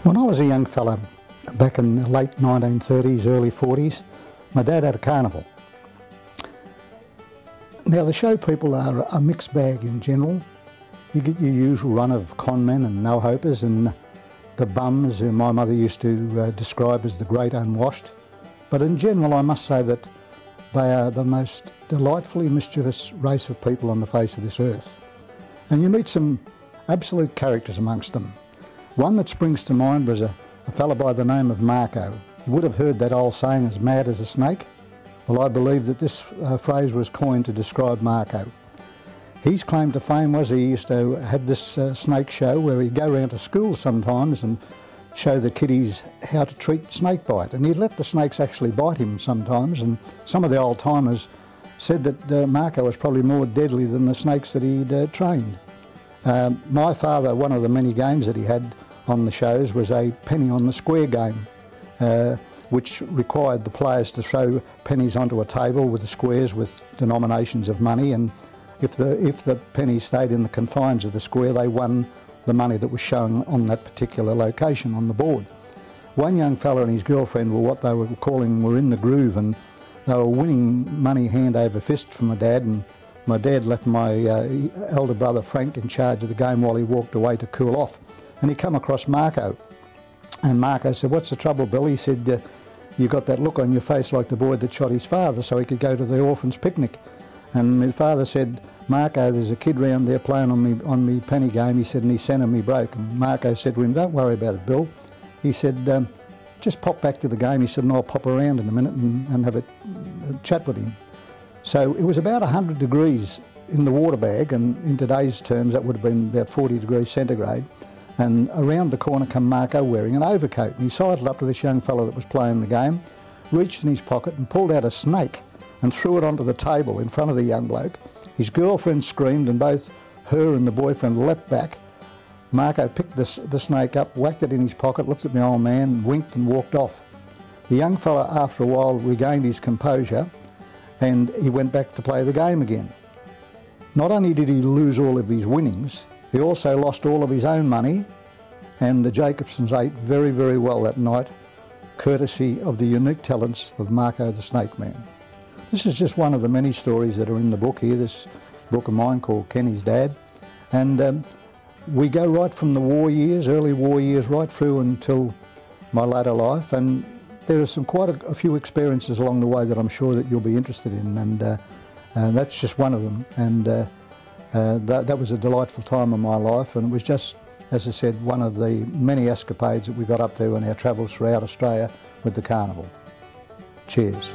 When I was a young fella, back in the late 1930s, early 40s, my dad had a carnival. Now the show people are a mixed bag in general. You get your usual run of con men and no-hopers and the bums who my mother used to describe as the great unwashed. But in general I must say that they are the most delightfully mischievous race of people on the face of this earth. And you meet some absolute characters amongst them. One that springs to mind was a fella by the name of Marco. You would have heard that old saying, as mad as a snake. Well, I believe that this phrase was coined to describe Marco. His claim to fame was he used to have this snake show where he'd go around to schools sometimes and show the kiddies how to treat snake bite. And he'd let the snakes actually bite him sometimes, and some of the old timers said that Marco was probably more deadly than the snakes that he'd trained. My father, one of the many games that he had on the shows was a penny on the square game, which required the players to throw pennies onto a table with the squares with denominations of money, and if the pennies stayed in the confines of the square, they won the money that was shown on that particular location on the board. One young fella and his girlfriend were what they were calling were in the groove, and they were winning money hand over fist from my dad, and my dad left my elder brother Frank in charge of the game while he walked away to cool off. And he come across Marco, and Marco said, "What's the trouble, Bill?" He said, "You got that look on your face like the boy that shot his father so he could go to the orphan's picnic." And my father said, "Marco, there's a kid round there playing on me penny game," he said, "and his centre me broke." And Marco said to him, "Don't worry about it, Bill." He said, "Just pop back to the game," he said, "and I'll pop around in a minute and have a chat with him." So it was about 100 degrees in the water bag, and in today's terms that would have been about 40 degrees centigrade. And around the corner come Marco wearing an overcoat, and he sidled up to this young fellow that was playing the game, reached in his pocket and pulled out a snake and threw it onto the table in front of the young bloke. His girlfriend screamed, and both her and the boyfriend leapt back. Marco picked the snake up, whacked it in his pocket, looked at my old man, winked and walked off. The young fella after a while regained his composure and he went back to play the game again. Not only did he lose all of his winnings, he also lost all of his own money, and the Jacobsons ate very, very well that night, courtesy of the unique talents of Marco the Snake Man. This is just one of the many stories that are in the book here, this book of mine called Kenny's Dad. And we go right from the war years, early war years, right through until my later life. And there are quite a few experiences along the way that I'm sure that you'll be interested in, and that's just one of them. And that was a delightful time of my life, and it was just, as I said, one of the many escapades that we got up to in our travels throughout Australia with the carnival. Cheers.